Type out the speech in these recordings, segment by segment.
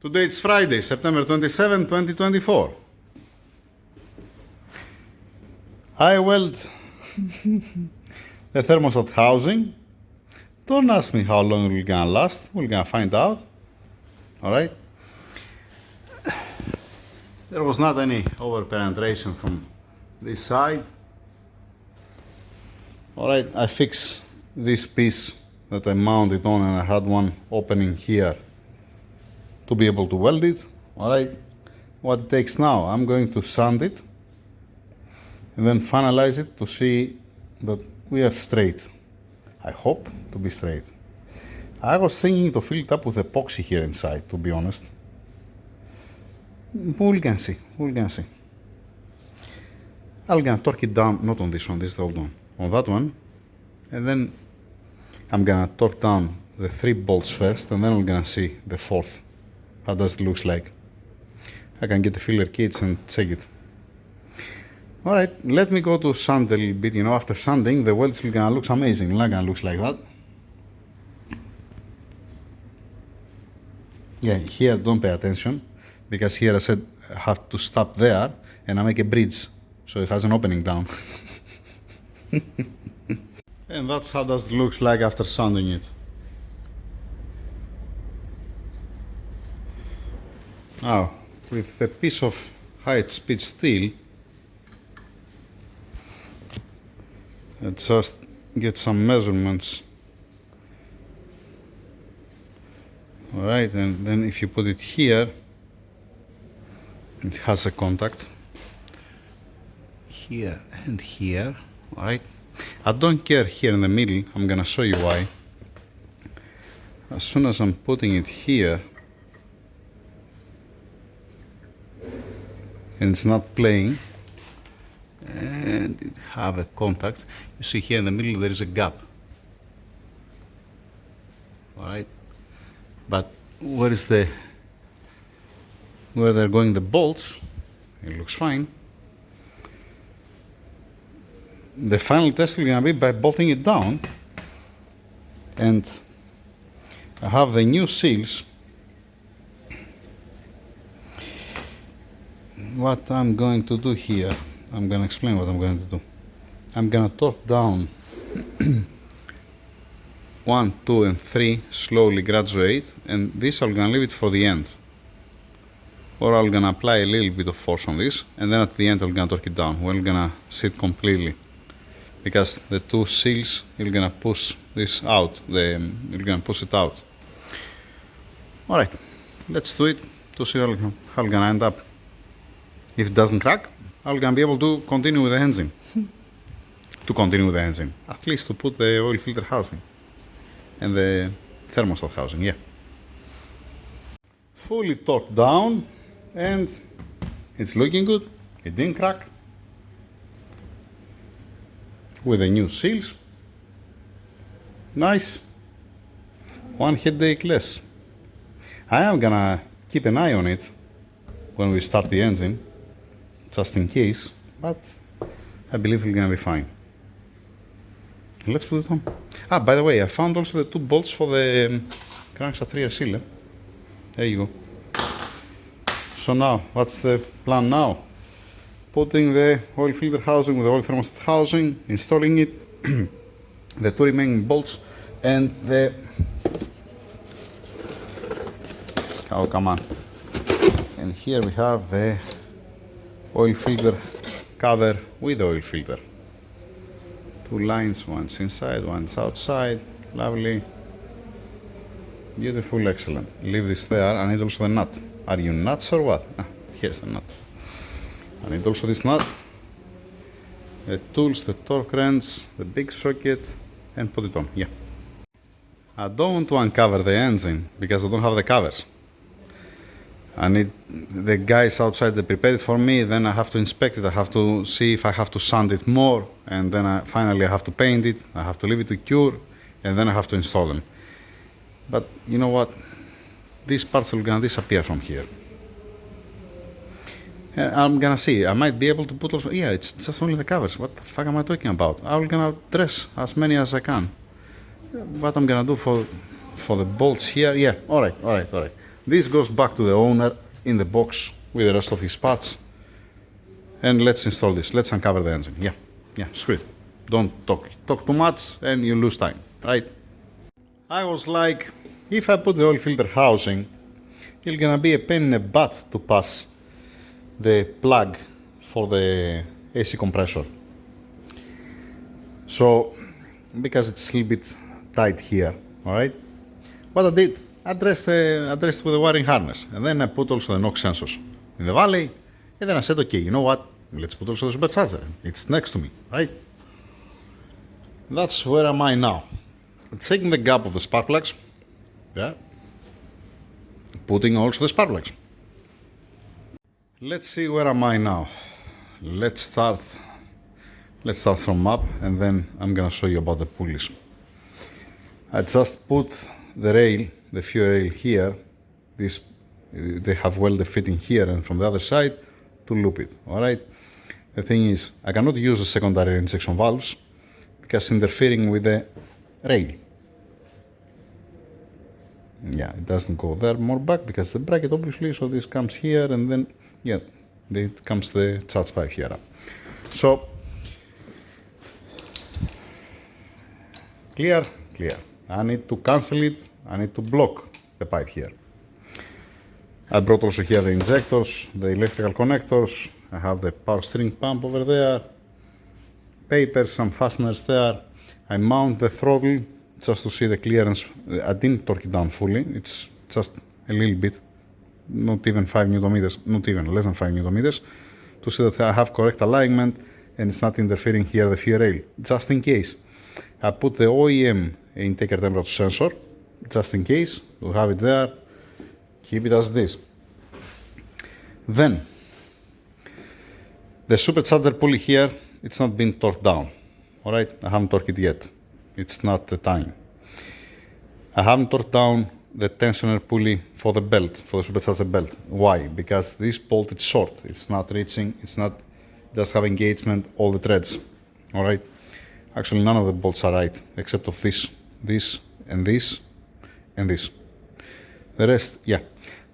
Today it's Friday, September 27, 2024. I weld the thermostat housing. Don't ask me how long it's gonna last. We're gonna find out. Alright? There was not any over penetration from this side. Alright, I fixed this piece that I mounted on, and I had one opening here to be able to weld it. Alright, what it takes now, I'm going to sand it and then finalize it to see that we are straight. I hope to be straight. I was thinking to fill it up with epoxy here inside, to be honest. We're gonna see, we're gonna see. I'm gonna torque it down, not on this one, this is the old one, on that one, and then I'm gonna torque down the 3 bolts first, and then we're gonna see the 4th. How does it look like? I can get the filler kits and check it. Alright, let me go to sand a little bit. You know, after sanding, the welds are gonna look amazing. Not gonna look like that. Yeah, here don't pay attention, because here I said I have to stop there and I make a bridge, so it has an opening down. And that's how it looks like after sanding it. Now, with a piece of high-speed steel, just get some measurements. Alright, and then if you put it here, it has a contact here and here. Alright, I don't care here in the middle. I'm gonna show you why. As soon as I'm putting it here and it's not playing and it have a contact, you see here in the middle there is a gap. Alright, but where they're going the bolts, it looks fine. The final test is gonna be by bolting it down, and I have the new seals. What I'm going to do here, I'm going to explain what I'm going to do. I'm going to torque down 1, 2 and 3, slowly graduate, and this I'm going to leave it for the end. Or I'm going to apply a little bit of force on this, and then at the end I'm going to torque it down. We're going to sit completely, because the 2 seals are going to push this out, you're going to push it out. Alright, let's do it to see how I'm going to end up. If it doesn't crack, I'm gonna be able to continue with the engine. At least to put the oil filter housing and the thermostat housing, yeah. Fully torqued down, and it's looking good. It didn't crack. With the new seals. Nice. 1 headache less. I am gonna keep an eye on it when we start the engine, just in case, but I believe we're gonna be fine. Let's put it on. Ah, by the way, I found also the 2 bolts for the crankshaft rear seal. There you go. So now, what's the plan now? Putting the oil filter housing with the oil thermostat housing, installing it, the 2 remaining bolts, and the... Oh, come on. And here we have the oil filter cover with oil filter. 2 lines, one's inside, one's outside. Lovely. Beautiful, excellent. Leave this there. I need also the nut. Are you nuts or what? Ah, here's the nut. I need also this nut, the tools, the torque wrench, the big socket, and put it on. Yeah. I don't want to uncover the engine because I don't have the covers. I need the guys outside to prepare it for me, then I have to inspect it, I have to see if I have to sand it more, and then finally I have to paint it, I have to leave it to cure, and then I have to install them. But you know what? These parts are gonna disappear from here. And I'm gonna see, I might be able to put also, yeah, it's just only the covers, what the fuck am I talking about? I'm gonna dress as many as I can. What I'm gonna do for the bolts here, yeah, alright. This goes back to the owner in the box with the rest of his parts. And let's install this. Let's uncover the engine. Yeah, screw it. Don't talk too much and you lose time, right? I was like, if I put the oil filter housing, it's gonna be a pain in the butt to pass the plug for the AC compressor. So, because it's a little bit tight here, alright? What I did, addressed it with the wiring harness, and then I put also the NOx sensors in the valley, and then I said, okay, you know what? Let's put also the supercharger. It's next to me, right? That's where am I now. Taking the gap of the spark plugs, yeah, putting also the spark plugs. Let's see where am I now. Let's start from up, and then I'm gonna show you about the pulleys. I just put the rail, the fuel rail here. They have welded fitting here and from the other side to loop it. Alright. The thing is, I cannot use the secondary injection valves because interfering with the rail. Yeah, it doesn't go there, more back because the bracket obviously, so this comes here and then, yeah, it comes the charge pipe here up. So, clear. I need to cancel it, I need to block the pipe here. I brought also here the injectors, the electrical connectors, I have the power steering pump over there, papers, some fasteners there. I mount the throttle just to see the clearance. I didn't torque it down fully, it's just a little bit, not even 5 Newton meters, not even less than 5 Newton meters, to see that I have correct alignment and it's not interfering here the fuel rail, just in case. I put the OEM intake air temperature sensor, just in case, to have it there, keep it as it is. Then, the supercharger pulley here, it's not been torqued down, alright? I haven't torqued it yet, it's not the time. I haven't torqued down the tensioner pulley for the belt, for the supercharger belt. Why? Because this bolt is short, it's not reaching, it does have engagement, all the threads, alright? Actually, none of the bolts are right, except of this, and this, and this. The rest, yeah.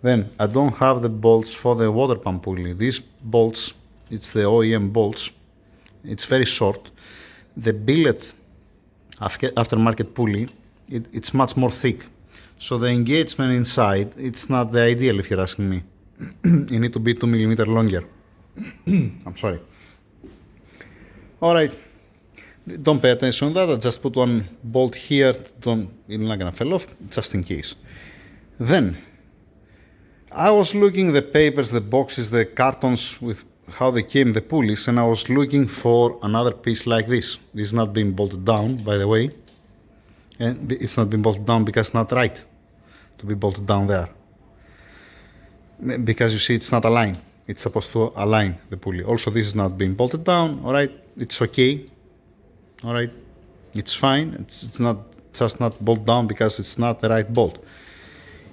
Then, I don't have the bolts for the water pump pulley. These bolts, it's the OEM bolts. It's very short. The billet aftermarket pulley, it's much more thick. So the engagement inside, it's not the ideal if you're asking me. You need to be 2 millimeters longer. I'm sorry. Alright. Don't pay attention to that, I just put one bolt here, it's not gonna fall off, just in case. Then, I was looking the papers, the boxes, the cartons with how they came, the pulleys, and I was looking for another piece like this. This is not being bolted down, by the way. And it's not being bolted down because it's not right to be bolted down there. Because you see, it's not aligned. It's supposed to align the pulley. Also, this is not being bolted down, alright? It's okay. Alright, it's fine, it's not just not bolted down because it's not the right bolt.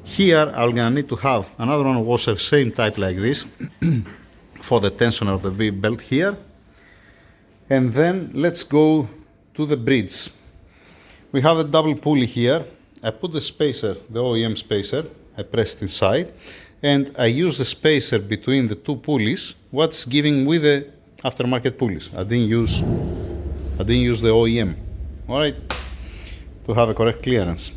Here I'm gonna need to have another one washer, same type like this, for the tensioner of the big belt here. And then let's go to the bridge. We have the double pulley here. I put the spacer, the OEM spacer, I pressed inside, and I use the spacer between the two pulleys, what's giving with the aftermarket pulleys. I didn't use the OEM, alright, to have a correct clearance.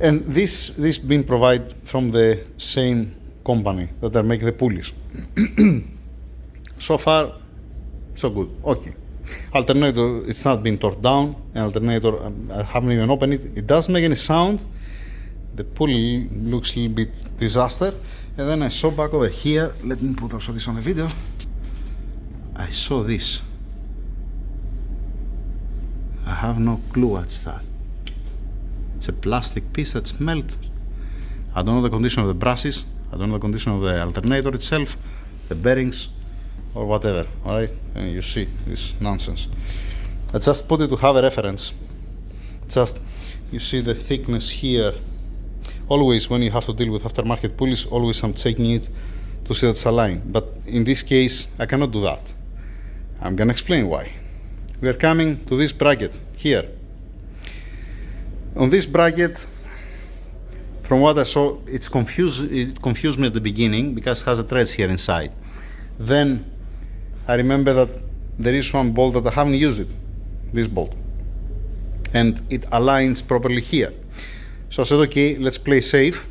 And this being provided from the same company that are making the pulleys. So far, so good. Okay. Alternator, it's not been torqued down. And alternator, I haven't even opened it. It doesn't make any sound. The pulley looks a little bit disaster. And then I saw back over here. Let me put also this on the video. I saw this. I have no clue what's that. It's a plastic piece that's melted. I don't know the condition of the brushes, I don't know the condition of the alternator itself, the bearings, or whatever, alright? And you see this nonsense. I just put it to have a reference. Just, you see the thickness here. Always when you have to deal with aftermarket pulleys, always I'm checking it to see that it's aligned. But in this case, I cannot do that. I'm gonna explain why. We are coming to this bracket here. On this bracket, from what I saw, it confused me at the beginning because it has a threads here inside. Then I remember that there is one bolt that I haven't used it, this bolt, and it aligns properly here. So I said, okay, let's play safe,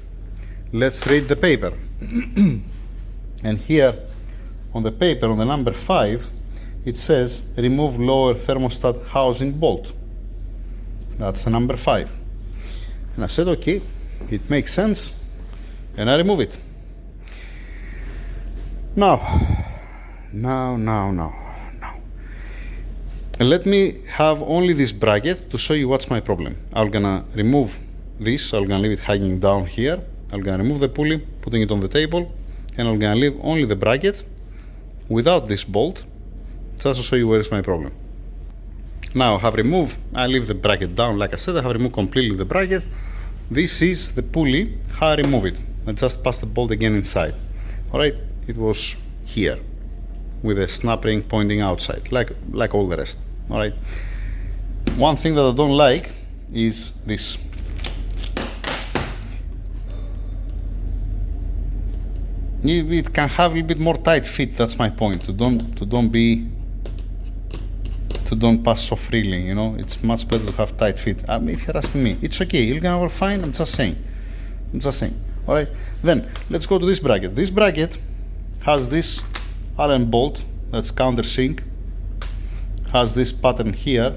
let's read the paper. And here on the paper, on the number 5, it says remove lower thermostat housing bolt. That's the number 5. And I said, okay, it makes sense, and I remove it. Now. And let me have only this bracket to show you what's my problem. I'm gonna remove this, I'm gonna leave it hanging down here. I'm gonna remove the pulley, putting it on the table, and I'm gonna leave only the bracket without this bolt, just to show you where is my problem. Now I leave the bracket down, like I said, I have removed completely the bracket. This is the pulley, how I remove it. I just pass the bolt again inside. Alright, it was here, with a snap ring pointing outside, like all the rest. Alright. One thing that I don't like is this. It can have a little bit more tight fit, that's my point. To don't pass so freely, you know. It's much better to have tight fit. If you're asking me, it's okay, you're gonna work fine, I'm just saying. Alright, then let's go to this bracket. This bracket has this Allen bolt that's countersink, has this pattern here,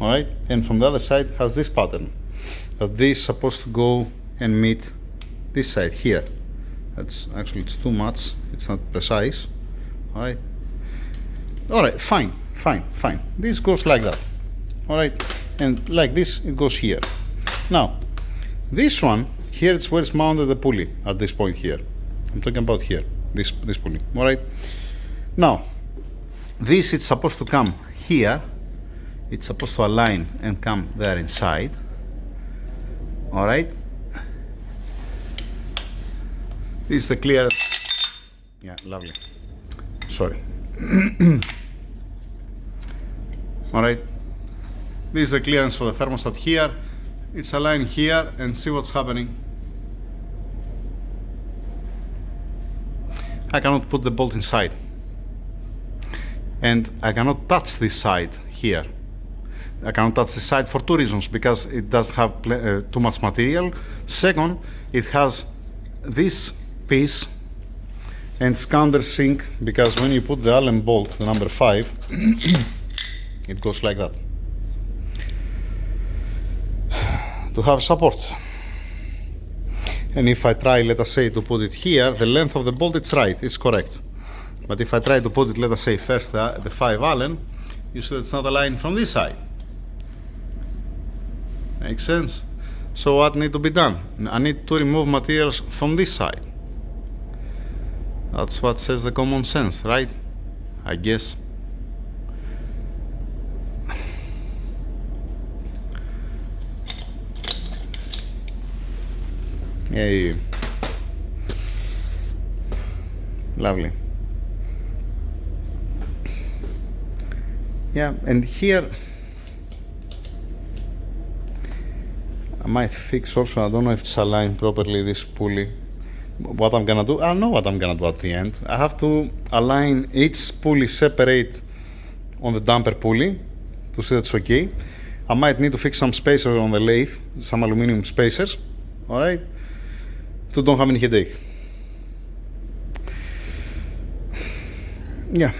alright, and from the other side has this pattern, that this is supposed to go and meet this side here. That's actually, it's too much, it's not precise. Alright, fine. This goes like that. Alright, and like this it goes here. Now this one here, it's where it's mounted the pulley at this point here. I'm talking about here, this pulley. Alright, now this it's supposed to come here, it's supposed to align and come there inside. Alright, this is the clearance. Yeah, lovely, sorry. Alright, this is the clearance for the thermostat here. It's aligned here, and see what's happening. I cannot put the bolt inside, and I cannot touch this side here. I cannot touch this side for 2 reasons, because it does have too much material. Second, it has this piece and it's countersink, because when you put the Allen bolt, the number 5, it goes like that to have support. And if I try, let us say, to put it here, the length of the bolt, it's right, it's correct. But if I try to put it, let us say, first the 5 Allen, you see it's not aligned from this side. Makes sense? So what needs to be done? I need to remove materials from this side. That's what says the common sense, right? I guess. Yeah. Lovely. Yeah, and here I might fix also, I don't know if it's aligned properly, this pulley. What I'm gonna do, I know what I'm gonna do at the end. I have to align each pulley separate on the damper pulley to see that it's okay. I might need to fix some spacers on the lathe, some aluminum spacers, alright, to don't have any headache. Yeah.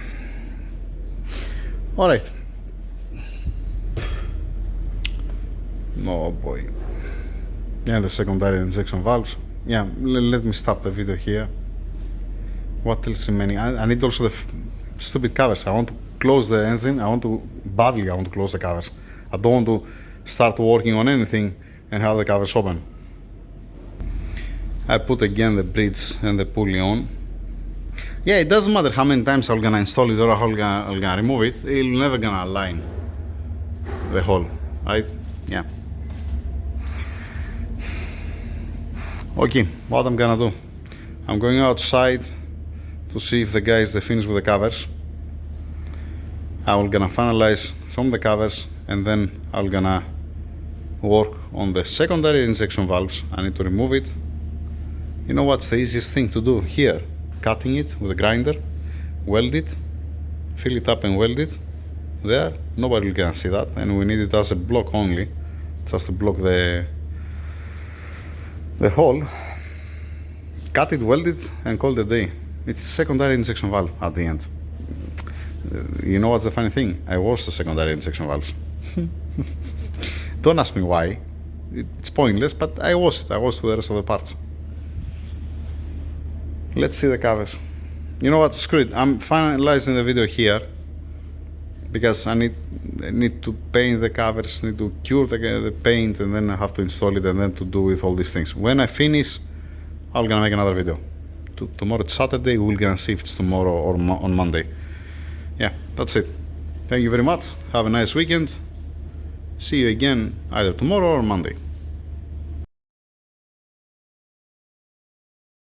Alright. Oh boy. Yeah, the secondary injection valves. Yeah, let me stop the video here. What else remaining? I need also the stupid covers. I want to close the engine. I want to close the covers. I don't want to start working on anything and have the covers open. I put again the bridge and the pulley on. Yeah, it doesn't matter how many times I'm gonna install it or I'm gonna remove it. It's never gonna align the hole, right? Yeah. Okay, what I'm gonna do? I'm going outside to see if the guys they finish with the covers. I'm gonna finalize from the covers, and then I'm gonna work on the secondary injection valves, I need to remove it. You know what's the easiest thing to do here? Cutting it with a grinder, weld it, fill it up and weld it. There, nobody can see that, and we need it as a block only, just to block the hole. Cut it, weld it, and call it a day. It's secondary injection valve at the end. You know what's the funny thing? I washed the secondary injection valves. Don't ask me why. It's pointless, but I washed it. I washed the rest of the parts. Let's see the covers. You know what? Screw it. I'm finalizing the video here because I need to paint the covers, need to cure the paint, and then I have to install it, and then to do with all these things. When I finish, I'm gonna make another video. Tomorrow it's Saturday. We're gonna see if it's tomorrow or on Monday. Yeah, that's it. Thank you very much. Have a nice weekend. See you again either tomorrow or Monday.